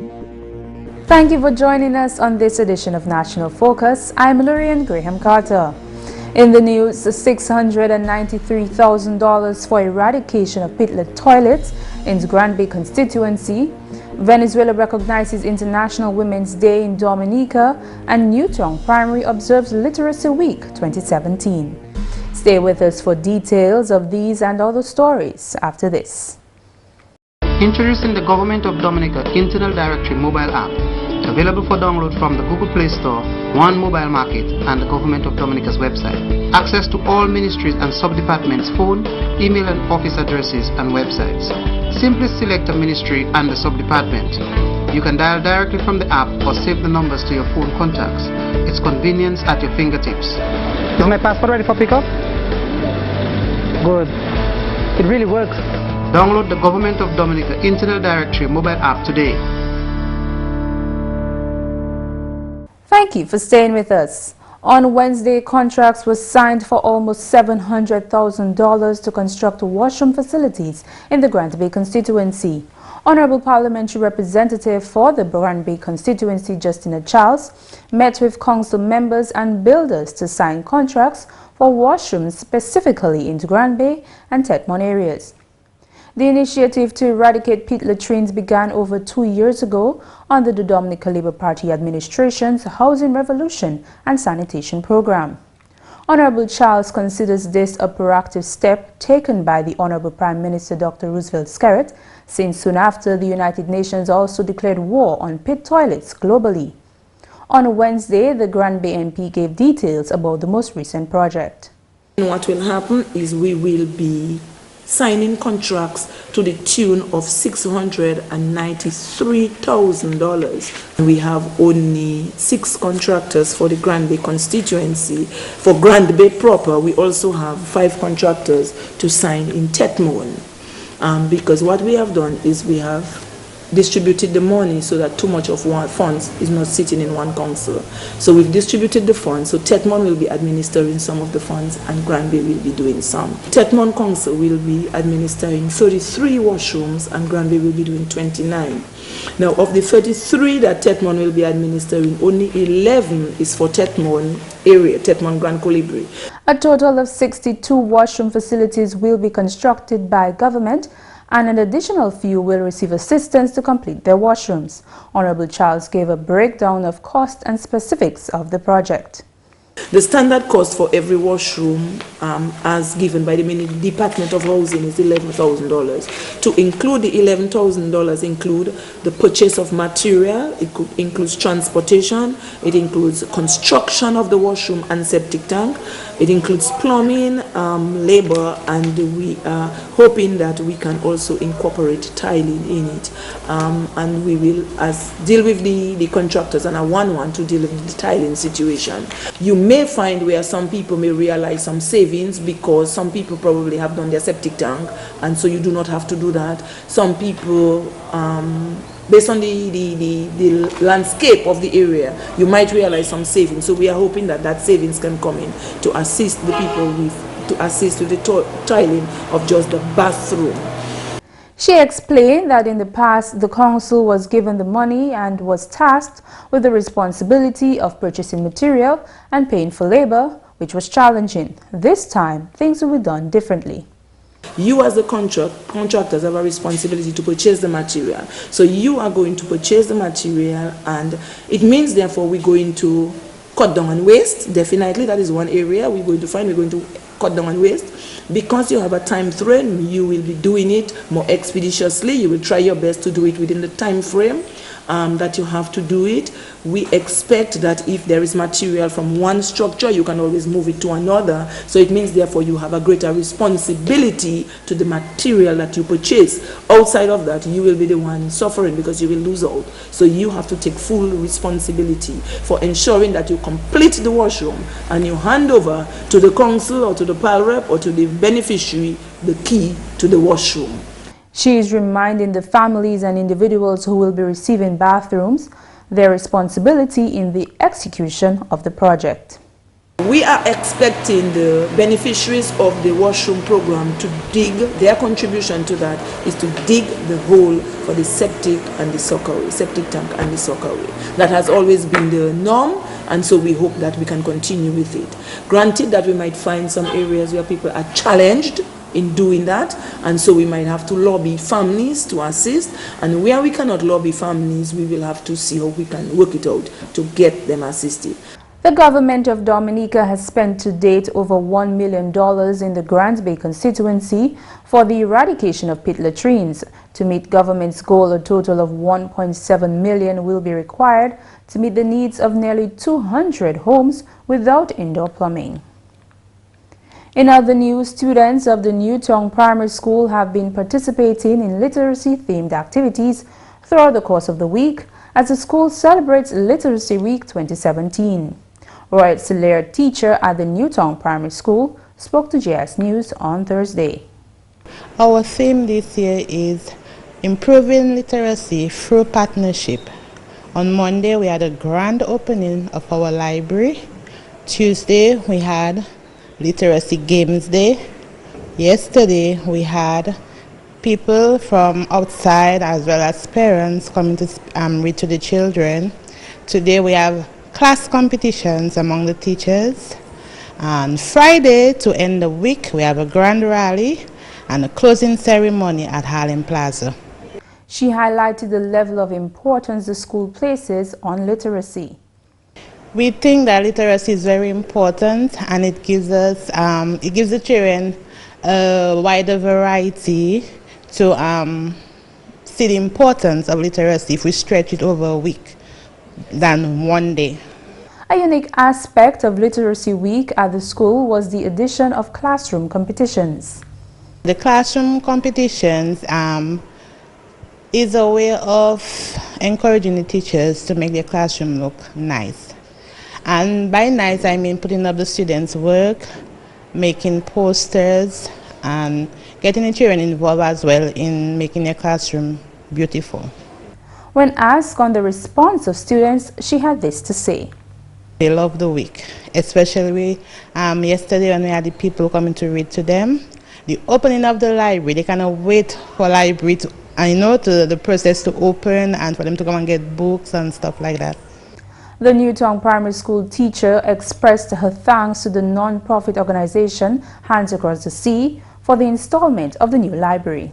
Thank you for joining us on this edition of National Focus. I'm Lurian Graham Carter. In the news, $693,000 for eradication of pit-led toilets in Grand Bay constituency. Venezuela recognizes International Women's Day in Dominica, and Newtown Primary observes Literacy Week 2017. Stay with us for details of these and other stories after this. Introducing the Government of Dominica Internal Directory mobile app, available for download from the Google Play Store, One Mobile Market, and the Government of Dominica's website. Access to all ministries and sub-departments' phone, email and office addresses and websites. Simply select a ministry and the sub-department. You can dial directly from the app or save the numbers to your phone contacts. It's convenience at your fingertips. Is my passport ready for pickup? Good. It really works. Download the Government of Dominica Internal Directory mobile app today. Thank you for staying with us. On Wednesday, contracts were signed for almost $700,000 to construct washroom facilities in the Grand Bay constituency. Honorable Parliamentary Representative for the Grand Bay constituency, Justina Charles, met with council members and builders to sign contracts for washrooms specifically in Grand Bay and Tetmon areas. The initiative to eradicate pit latrines began over 2 years ago under the Dominica Labour Party administration's Housing Revolution and Sanitation Program. Honorable Charles considers this a proactive step taken by the Honorable Prime Minister Dr. Roosevelt Skerrit, since soon after the United Nations also declared war on pit toilets globally. On Wednesday, the Grand Bay MP gave details about the most recent project. What will happen is we will be signing contracts to the tune of $693,000. We have only 6 contractors for the Grand Bay constituency. For Grand Bay proper, we also have 5 contractors to sign in Tetmon. Because what we have done is we have distributed the money so that too much of one funds is not sitting in one council. So we've distributed the funds, so Tetmon will be administering some of the funds and Grand Bay will be doing some. Tetmon Council will be administering 33 washrooms and Grand Bay will be doing 29. Now, of the 33 that Tetmon will be administering, only 11 is for Tetmon area, Tetmon Grand Colibri. A total of 62 washroom facilities will be constructed by government, and an additional few will receive assistance to complete their washrooms. Honorable Charles gave a breakdown of cost and specifics of the project. The standard cost for every washroom, as given by the Department of Housing, is $11,000. To include the $11,000 include the purchase of material, it includes transportation, it includes construction of the washroom and septic tank, it includes plumbing, labor, and we are hoping that we can also incorporate tiling in it. And we will deal with the contractors and a one-one to deal with the tiling situation. You may find where some people may realize some savings because some people probably have done their septic tank, and so you do not have to do that. Some people, based on the landscape of the area, you might realize some savings. So we are hoping that that savings can come in to assist the people with the tiling of just the bathroom. She explained that in the past, the council was given the money and was tasked with the responsibility of purchasing material and paying for labor, which was challenging. This time, things will be done differently. You as the contractors have a responsibility to purchase the material. So you are going to purchase the material, and it means therefore we're going to cut down on waste. Definitely, that is one area we're going to cut down on waste. Because you have a time frame, you will be doing it more expeditiously. You will try your best to do it within the time frame that you have to do it. We expect that if there is material from one structure, you can always move it to another. So it means therefore you have a greater responsibility to the material that you purchase. Outside of that, you will be the one suffering because you will lose out. So you have to take full responsibility for ensuring that you complete the washroom and you hand over to the council or to the PAL rep or to the beneficiary the key to the washroom. She is reminding the families and individuals who will be receiving bathrooms their responsibility in the execution of the project. We are expecting the beneficiaries of the washroom program to dig, their contribution to that is to dig the hole for the septic and the sockaway, septic tank and the sockaway. That has always been the norm, and so we hope that we can continue with it. Granted that we might find some areas where people are challenged in doing that, and so we might have to lobby families to assist, and where we cannot lobby families, we will have to see how we can work it out to get them assisted. The government of Dominica has spent to date over $1 million in the Grants Bay constituency for the eradication of pit latrines. To meet government's goal, a total of $1.7 million will be required to meet the needs of nearly 200 homes without indoor plumbing. In other news, students of the Newtown Primary School have been participating in literacy-themed activities throughout the course of the week as the school celebrates Literacy Week 2017. Roy Laird, teacher at the Newtown Primary School, spoke to JS News on Thursday. Our theme this year is improving literacy through partnership. On Monday, we had a grand opening of our library. Tuesday, we had Literacy Games Day. Yesterday, we had people from outside as well as parents coming to read to the children. Today, we have class competitions among the teachers. On Friday, to end the week, we have a grand rally and a closing ceremony at Harlem Plaza. She highlighted the level of importance the school places on literacy. We think that literacy is very important, and it gives the children a wider variety to see the importance of literacy if we stretch it over a week than one day. A unique aspect of Literacy Week at the school was the addition of classroom competitions. The classroom competitions is a way of encouraging the teachers to make their classroom look nice. And by nice, I mean putting up the students' work, making posters, and getting the children involved as well in making their classroom beautiful. When asked on the response of students, she had this to say. They love the week, especially yesterday when we had the people coming to read to them. The opening of the library, they cannot wait for library to, the process to open and for them to come and get books and stuff like that. The Newtown Primary School teacher expressed her thanks to the non-profit organization Hands Across the Sea for the installment of the new library.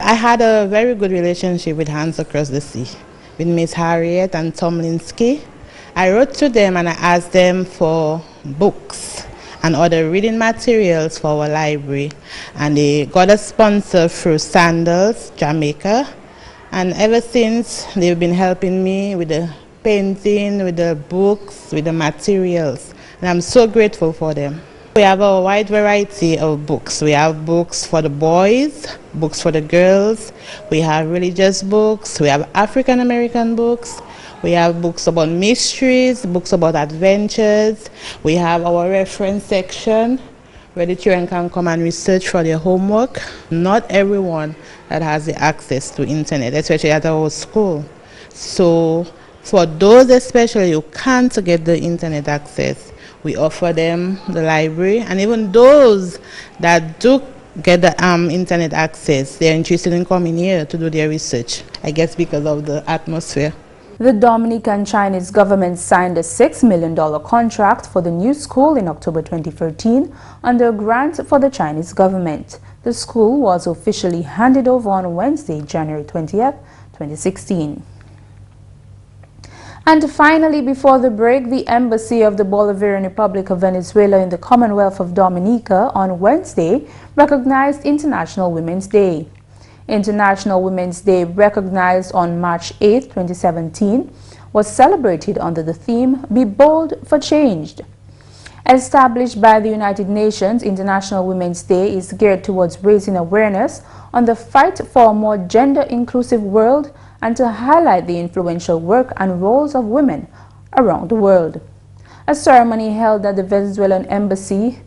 I had a very good relationship with Hands Across the Sea, with Miss Harriet and Tom Linsky. I wrote to them and I asked them for books and other reading materials for our library, and they got a sponsor through Sandals, Jamaica, and ever since they've been helping me with the painting, with the books, with the materials, and I'm so grateful for them. We have a wide variety of books. We have books for the boys, books for the girls, we have religious books, we have African American books, we have books about mysteries, books about adventures. We have our reference section where the children can come and research for their homework. Not everyone that has the access to internet, especially at our school. So for those especially who can't get the internet access, we offer them the library, and even those that do get the internet access, they're interested in coming here to do their research, I guess because of the atmosphere. The Dominican Chinese government signed a $6 million contract for the new school in October 2013 under a grant for the Chinese government. The school was officially handed over on Wednesday, January 20th, 2016. And finally, before the break, the Embassy of the Bolivarian Republic of Venezuela in the Commonwealth of Dominica on Wednesday recognized International Women's Day. International Women's Day, recognized on March 8, 2017, was celebrated under the theme, Be Bold for Change. Established by the United Nations, International Women's Day is geared towards raising awareness on the fight for a more gender-inclusive world and to highlight the influential work and roles of women around the world. A ceremony held at the Venezuelan Embassy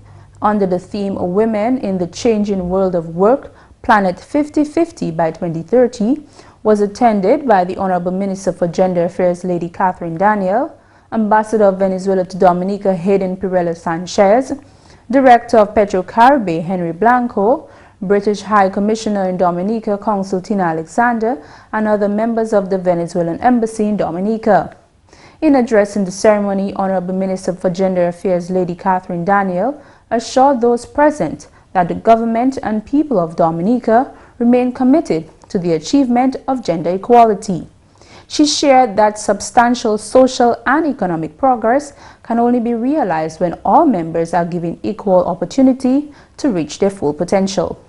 under the theme Women in the Changing World of Work, Planet 50/50 by 2030 was attended by the Honorable Minister for Gender Affairs, Lady Catherine Daniel, Ambassador of Venezuela to Dominica, Hayden Pirela Sanchez, Director of Petrocaribe, Henry Blanco, British High Commissioner in Dominica, Consul Tina Alexander, and other members of the Venezuelan Embassy in Dominica. In addressing the ceremony, Honorable Minister for Gender Affairs Lady Catherine Daniel assured those present that the government and people of Dominica remain committed to the achievement of gender equality. She shared that substantial social and economic progress can only be realized when all members are given equal opportunity to reach their full potential.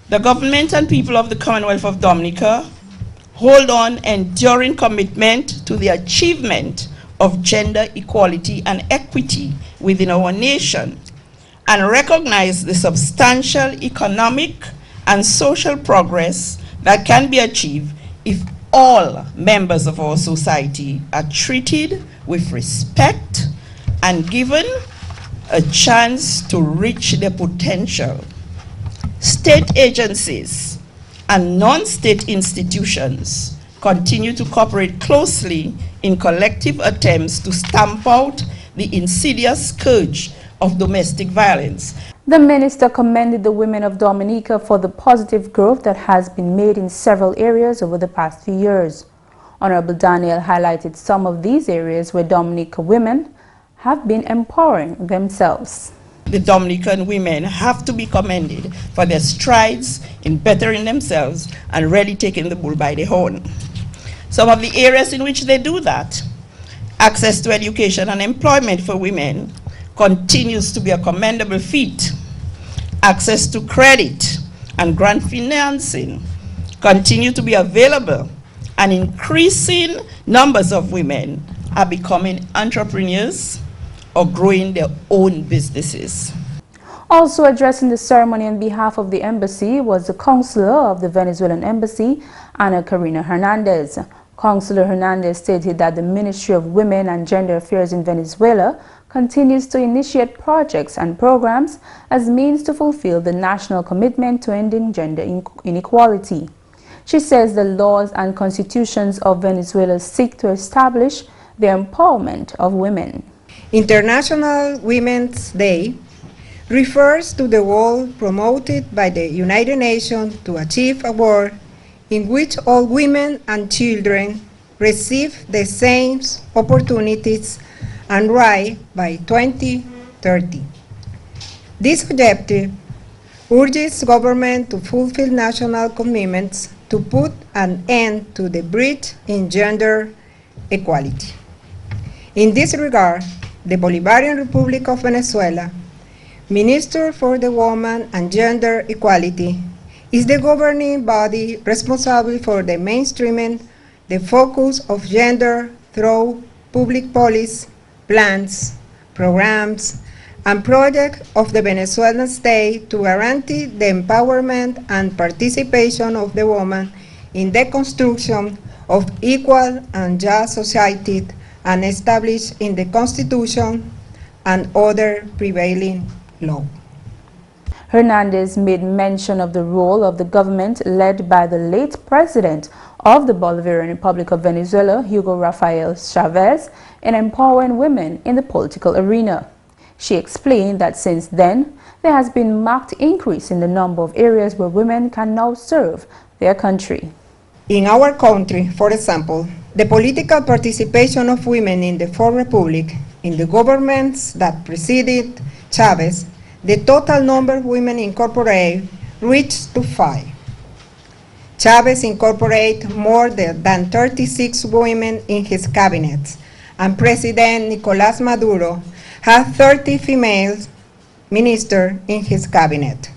The government and people of the Commonwealth of Dominica hold on enduring commitment to the achievement of gender equality and equity within our nation and recognize the substantial economic and social progress that can be achieved if all members of our society are treated with respect and given a chance to reach their potential. State agencies and non-state institutions continue to cooperate closely in collective attempts to stamp out the insidious scourge of domestic violence. The minister commended the women of Dominica for the positive growth that has been made in several areas over the past few years. Honorable Daniel highlighted some of these areas where Dominica women have been empowering themselves. The Dominican women have to be commended for their strides in bettering themselves and really taking the bull by the horn. Some of the areas in which they do that, access to education and employment for women continues to be a commendable feat. Access to credit and grant financing continue to be available, and increasing numbers of women are becoming entrepreneurs or growing their own businesses. Also addressing the ceremony on behalf of the embassy was the Consular of the Venezuelan Embassy, Ana Karina Hernandez. Consular Hernandez stated that the Ministry of Women and Gender Affairs in Venezuela continues to initiate projects and programs as means to fulfill the national commitment to ending gender inequality. She says the laws and constitutions of Venezuela seek to establish the empowerment of women. International Women's Day refers to the goal promoted by the United Nations to achieve a world in which all women and children receive the same opportunities and rights by 2030. This objective urges government to fulfill national commitments to put an end to the breach in gender equality. In this regard, the Bolivarian Republic of Venezuela, Minister for the Woman and Gender Equality, is the governing body responsible for the mainstreaming the focus of gender through public policy, plans, programs, and projects of the Venezuelan state to guarantee the empowerment and participation of the woman in the construction of equal and just society and established in the Constitution and other prevailing law. Hernandez made mention of the role of the government led by the late president of the Bolivarian Republic of Venezuela, Hugo Rafael Chavez, in empowering women in the political arena. She explained that since then, there has been marked increase in the number of areas where women can now serve their country. In our country, for example, the political participation of women in the Fourth Republic, in the governments that preceded Chavez, the total number of women incorporated reached to 5. Chavez incorporated more than 36 women in his cabinet, and President Nicolás Maduro had 30 female ministers in his cabinet.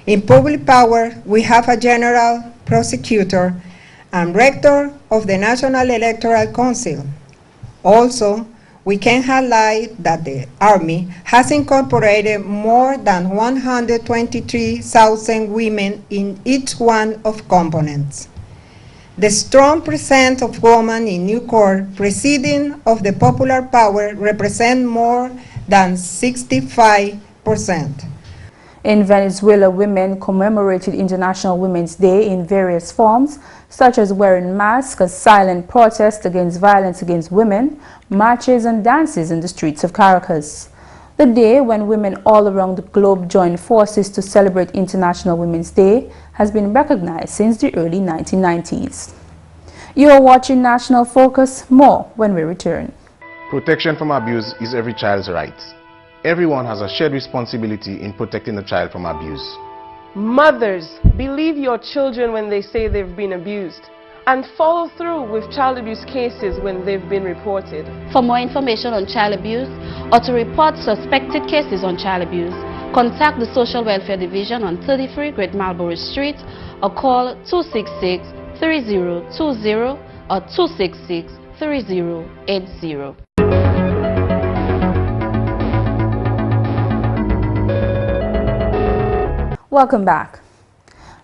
In public power, we have a general prosecutor and rector of the National Electoral Council. Also, we can highlight that the Army has incorporated more than 123,000 women in each one of components. The strong presence of women in new court proceedings of the popular power represent more than 65%. In Venezuela, women commemorated International Women's Day in various forms, such as wearing masks, a silent protest against violence against women, marches and dances in the streets of Caracas. The day when women all around the globe join forces to celebrate International Women's Day has been recognized since the early 1990s. You are watching National Focus. More when we return. Protection from abuse is every child's right. Everyone has a shared responsibility in protecting the child from abuse. Mothers, believe your children when they say they've been abused, and follow through with child abuse cases when they've been reported. For more information on child abuse or to report suspected cases on child abuse, contact the Social Welfare Division on 33 Great Marlborough Street or call 266-3020 or 266-3080. Welcome back.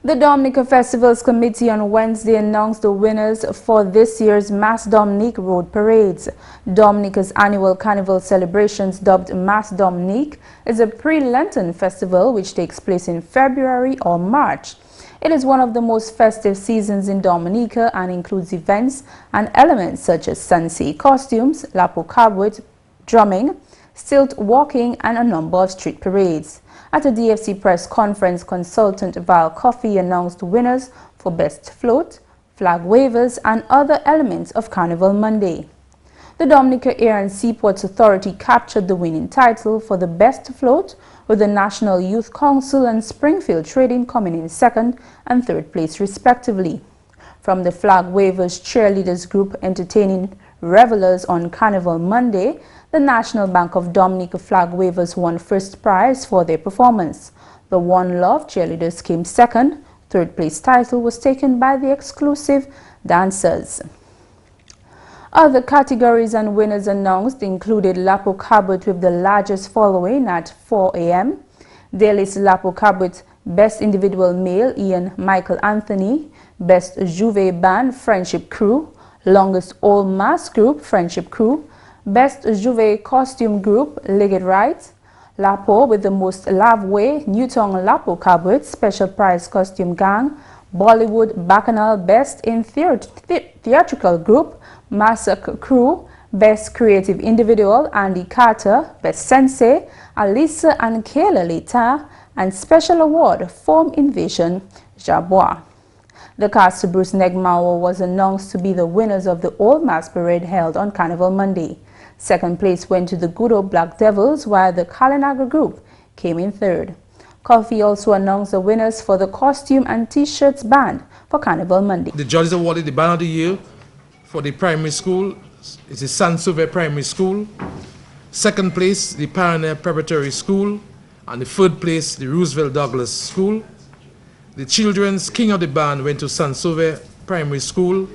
The Dominica Festivals Committee on Wednesday announced the winners for this year's Mass Dominique Road Parades. Dominica's annual carnival celebrations, dubbed Mass Dominique, is a pre-Lenten festival which takes place in February or March. It is one of the most festive seasons in Dominica and includes events and elements such as Sansei costumes, lapo cabaret, drumming, stilt walking, and a number of street parades. At a DFC press conference, consultant Val Coffey announced winners for Best Float, flag wavers, and other elements of Carnival Monday. The Dominica Air and Seaports Authority captured the winning title for the Best Float, with the National Youth Council and Springfield Trading coming in second and third place respectively. From the flag wavers cheerleaders group entertaining revelers on Carnival Monday, the National Bank of Dominica flag wavers won first prize for their performance. The One Love cheerleaders came second. Third place title was taken by the exclusive dancers. Other categories and winners announced included Lapo Cabaret with the largest following at 4 a.m. Daly's Lapo Cabaret Best Individual Male Ian Michael Anthony, Best Juve Band Friendship Crew, Longest All Mass Group Friendship Crew, Best Juve Costume Group Legged Right, Lapo with the most Lavway Newton Lapo Cabaret Special Prize Costume Gang, Bollywood Bacchanal Best in Theatrical Group Massacre Crew, Best Creative Individual Andy Carter, Best Sensei Alisa and Kayla Lita, and Special Award Form Invasion Jabois. The cast of Bruce Negmawa was announced to be the winners of the Old Mass Parade held on Carnival Monday. Second place went to the Good Old Black Devils, while the Kalinaga group came in third. Coffey also announced the winners for the costume and t-shirts band for Carnival Monday. The judges awarded the band of the year for the primary school. It's the Sansouve Primary School. Second place, the Pioneer Preparatory School. And the third place, the Roosevelt Douglas School. The children's king of the band went to Sansouve Primary School.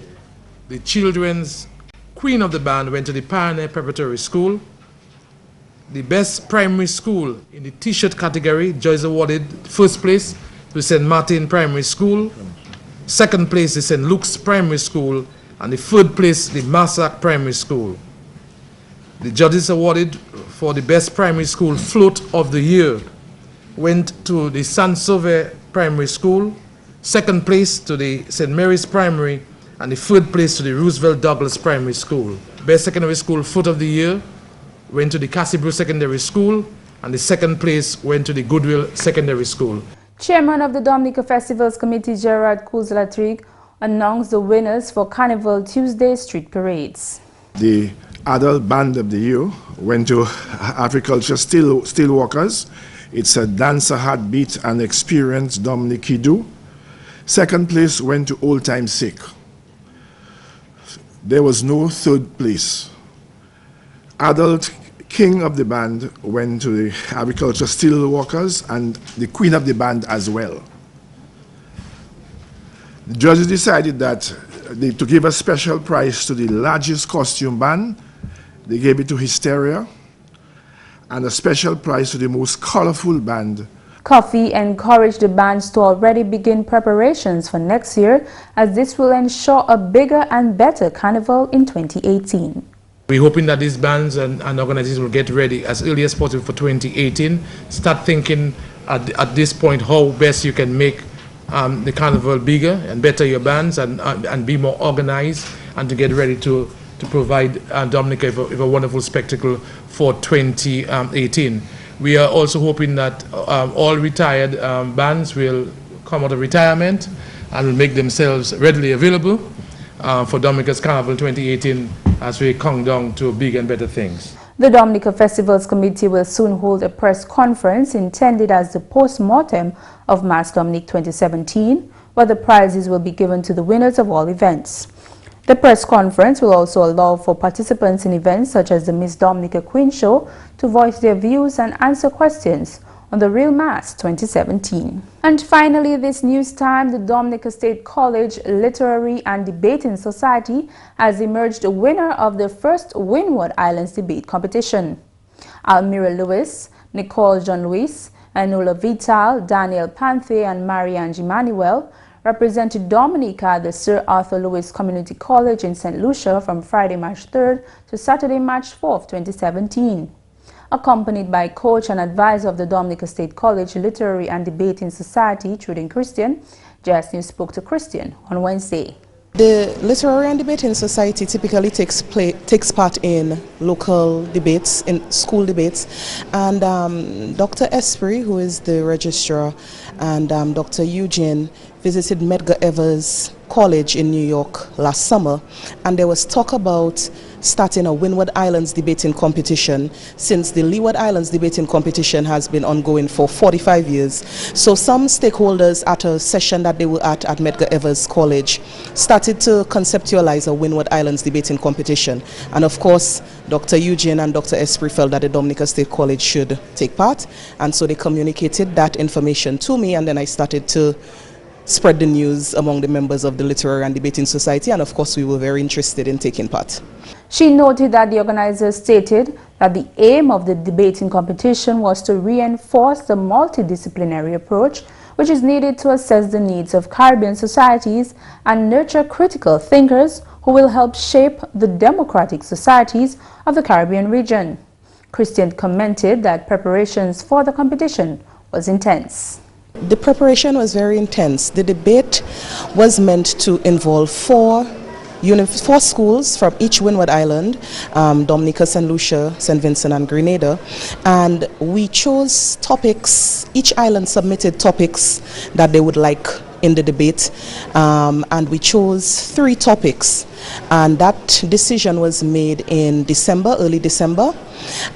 The children's queen of the band went to the Pioneer Preparatory School. The best primary school in the t-shirt category, judges awarded first place to St. Martin Primary School. Second place is St. Luke's Primary School. And the third place, the Massac Primary School. The judges awarded for the best primary school float of the year went to the Sansouve Primary School, second place to the St. Mary's Primary, and the third place to the Roosevelt Douglas Primary School. Best secondary school float of the year went to the Cassibrew Secondary School, and the second place went to the Goodwill Secondary School. Chairman of the Dominica Festivals Committee, Gerard Kuzlatrig, announced the winners for Carnival Tuesday street parades. The adult band of the year went to Agriculture Steelworkers. It's a dancer, heartbeat, and experienced Dominic Kidu. Second place went to Old Time Sick. There was no third place. Adult king of the band went to the Agriculture Steelworkers and the queen of the band as well. The judges decided that to give a special prize to the largest costume band. They gave it to Hysteria, and a special prize to the most colorful band. Coffey encouraged the bands to already begin preparations for next year, as this will ensure a bigger and better carnival in 2018. We're hoping that these bands and organizations will get ready as early as possible for 2018, start thinking at this point how best you can make the carnival bigger and better your bands and be more organized and to get ready to provide Dominica with a wonderful spectacle for 2018. We are also hoping that all retired bands will come out of retirement and will make themselves readily available for Dominica's Carnival 2018 as we count down to big and better things. The Dominica Festivals Committee will soon hold a press conference intended as the post-mortem of Mass Dominic 2017, where the prizes will be given to the winners of all events. The press conference will also allow for participants in events such as the Miss Dominica Queen Show to voice their views and answer questions on the Real Mass 2017. And finally, this news time, the Dominica State College Literary and Debating Society has emerged a winner of the first Windward Islands debate competition. Almira Lewis, Nicole John-Louis, Enola Vital, Daniel Panthe and Marianne Manuel represented Dominica at the Sir Arthur Lewis Community College in St. Lucia from Friday, March 3rd to Saturday, March 4th, 2017. Accompanied by coach and advisor of the Dominica State College Literary and Debating Society, Truding Christian, Jazz News spoke to Christian on Wednesday. The Literary and Debating Society typically takes part in local debates, in school debates, and Dr. Esprit, who is the registrar, and Dr. Eugene visited Medgar Evers College in New York last summer, and there was talk about starting a Windward Islands debating competition, since the Leeward Islands debating competition has been ongoing for 45 years. So some stakeholders at a session that they were at Medgar Evers College started to conceptualize a Windward Islands debating competition. And of course, Dr. Eugene and Dr. Esprit felt that the Dominica State College should take part, and so they communicated that information to me, and then I started to spread the news among the members of the Literary and Debating Society, and of course we were very interested in taking part. She noted that the organizers stated that the aim of the debating competition was to reinforce the multidisciplinary approach which is needed to assess the needs of Caribbean societies and nurture critical thinkers who will help shape the democratic societies of the Caribbean region. Christian commented that preparations for the competition was intense. The preparation was very intense. The debate was meant to involve four schools from each Windward Island, Dominica, St. Lucia, St. Vincent and Grenada, and we chose topics. Each island submitted topics that they would like in the debate, and we chose 3 topics, and that decision was made in December, early December.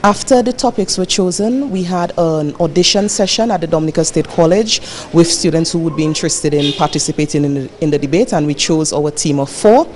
After the topics were chosen, we had an audition session at the Dominica State College with students who would be interested in participating in the debate, and we chose our team of 4.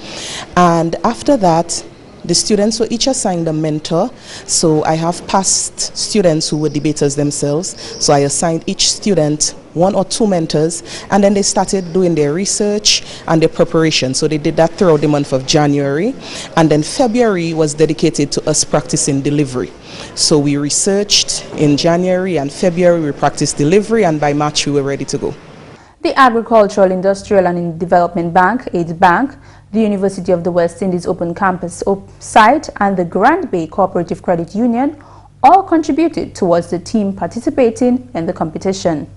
And after that, the students were each assigned a mentor. So I have past students who were debaters themselves, so I assigned each student 1 or 2 mentors, and then they started doing their research and their preparation. So they did that throughout the month of January, and then February was dedicated to us practicing delivery. So we researched in January, and February we practiced delivery, and by March we were ready to go. The Agricultural, Industrial and Development Bank, AIDS Bank, the University of the West Indies Open Campus site and the Grand Bay Cooperative Credit Union all contributed towards the team participating in the competition.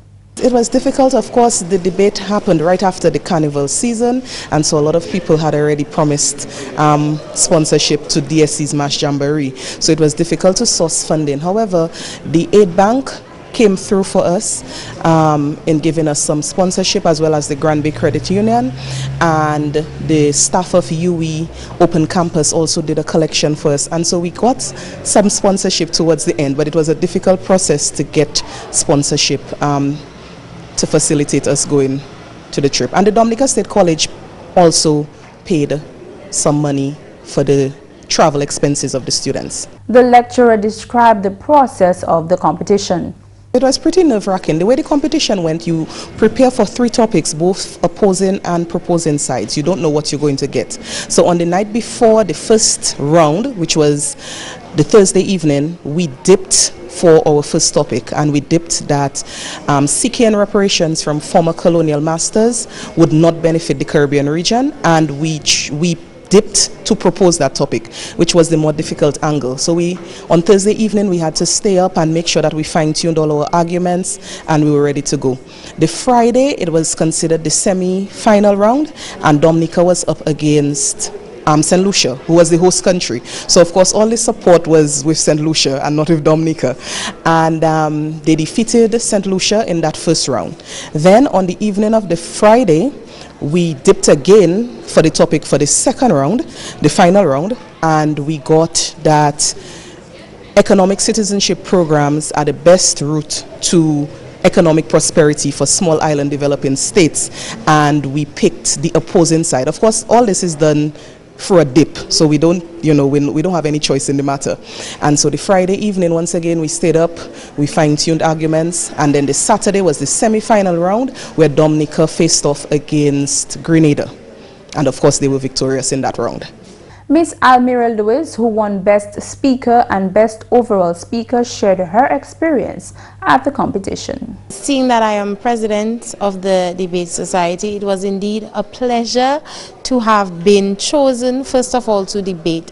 It was difficult, of course. The debate happened right after the carnival season, and so a lot of people had already promised sponsorship to DSC's Mass Jamboree. So it was difficult to source funding. However, the Aid Bank came through for us in giving us some sponsorship, as well as the Grand Bay Credit Union, and the staff of UE Open Campus also did a collection for us, and so we got some sponsorship towards the end, but it was a difficult process to get sponsorship to facilitate us going to the trip. And the Dominica State College also paid some money for the travel expenses of the students. The lecturer described the process of the competition. It was pretty nerve-wracking. The way the competition went, you prepare for 3 topics, both opposing and proposing sides. You don't know what you're going to get. So on the night before the first round, which was the Thursday evening, we dipped for our first topic, and we dipped that seeking reparations from former colonial masters would not benefit the Caribbean region, and we dipped to propose that topic, which was the more difficult angle. So on Thursday evening, we had to stay up and make sure that we fine-tuned all our arguments and we were ready to go. The Friday, it was considered the semi-final round, and Dominica was up against St. Lucia, who was the host country. So of course all the support was with St. Lucia and not with Dominica, and they defeated St. Lucia in that first round. Then on the evening of the Friday, we dipped again for the topic for the second round, the final round, and we got that economic citizenship programs are the best route to economic prosperity for small island developing states, and we picked the opposing side. Of course all this is done for a dip, so we don't, we don't have any choice in the matter. And so the Friday evening, once again, we stayed up, we fine-tuned arguments, and then the Saturday was the semi-final round where Dominica faced off against Grenada, and of course they were victorious in that round. Miss Almira Lewis, who won Best Speaker and Best Overall Speaker, shared her experience at the competition. Seeing that I am president of the Debate Society, it was indeed a pleasure to have been chosen, first of all, to debate,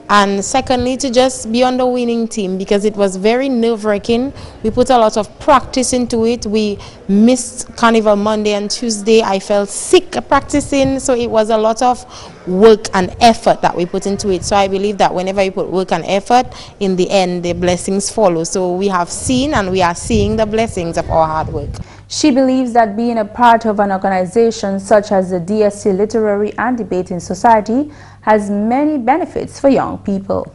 and secondly to just be on the winning team, because it was very nerve-wracking. We put a lot of practice into it. We missed Carnival Monday and Tuesday. I felt sick practicing, so it was a lot of work and effort that we put into it. So I believe that whenever you put work and effort, in the end the blessings follow. So we have seen and we are seeing the blessings of our hard work. She believes that being a part of an organization such as the DSC Literary and Debating Society has many benefits for young people.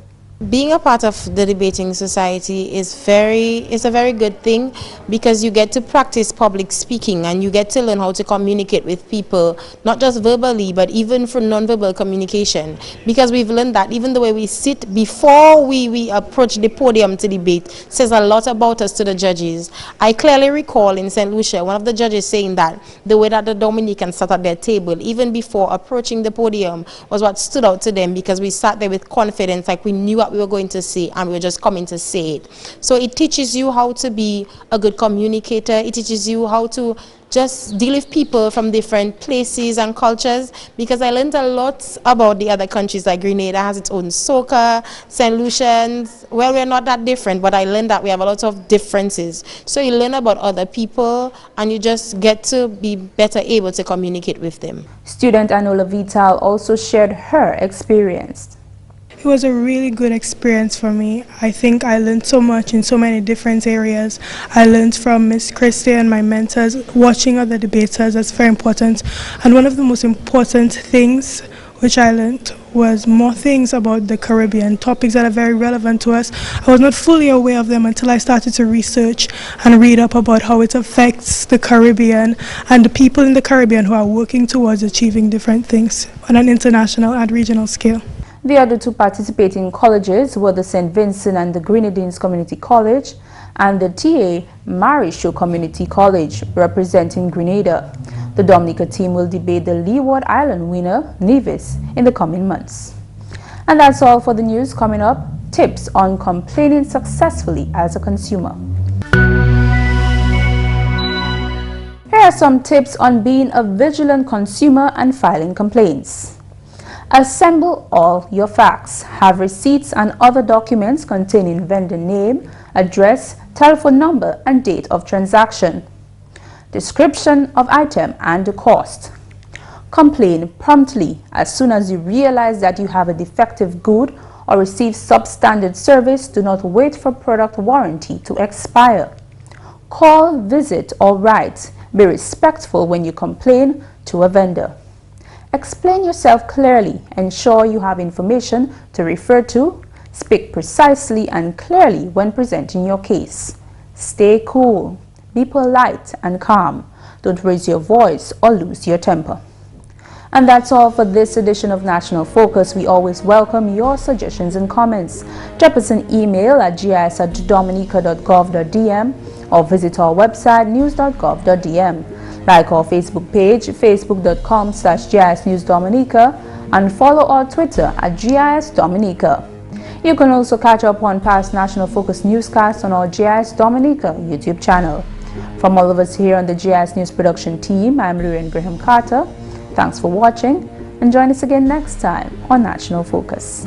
Being a part of the Debating Society is a very good thing, because you get to practice public speaking and you get to learn how to communicate with people, not just verbally but even for non-verbal communication, because we've learned that even the way we sit before we approach the podium to debate says a lot about us to the judges. I clearly recall in St. Lucia one of the judges saying that the way that the Dominicans sat at their table even before approaching the podium was what stood out to them, because we sat there with confidence, like we knew what we were going to say and we were just coming to say it. So it teaches you how to be a good communicator. It teaches you how to just deal with people from different places and cultures, because I learned a lot about the other countries. Like Grenada has its own soca, St. Lucians, well, we're not that different, but I learned that we have a lot of differences. So you learn about other people and you just get to be better able to communicate with them. Student Anola Vital also shared her experience. It was a really good experience for me. I think I learned so much in so many different areas. I learned from Miss Christie and my mentors. Watching other debaters, that's very important. And one of the most important things which I learned was more things about the Caribbean, topics that are very relevant to us. I was not fully aware of them until I started to research and read up about how it affects the Caribbean and the people in the Caribbean who are working towards achieving different things on an international and regional scale. The other two participating colleges were the St. Vincent and the Grenadines Community College and the T.A. Marisho Community College, representing Grenada. The Dominica team will debate the Leeward Island winner, Nevis, in the coming months. And that's all for the news. Coming up, tips on complaining successfully as a consumer. Here are some tips on being a vigilant consumer and filing complaints. Assemble all your facts. Have receipts and other documents containing vendor name, address, telephone number, and date of transaction. Description of item and the cost. Complain promptly as soon as you realize that you have a defective good or receive substandard service. Do not wait for product warranty to expire. Call, visit, or write. Be respectful when you complain to a vendor. Explain yourself clearly. Ensure you have information to refer to. Speak precisely and clearly when presenting your case. Stay cool. Be polite and calm. Don't raise your voice or lose your temper. And that's all for this edition of National Focus. We always welcome your suggestions and comments. Drop us an email at gis@dominica.gov.dm or visit our website news.gov.dm. Like our Facebook page, facebook.com/GISNewsDominica, and follow our Twitter at GISDominica. You can also catch up on past National Focus newscasts on our GIS Dominica YouTube channel. From all of us here on the GIS News production team, I'm Lurian Graham Carter. Thanks for watching and join us again next time on National Focus.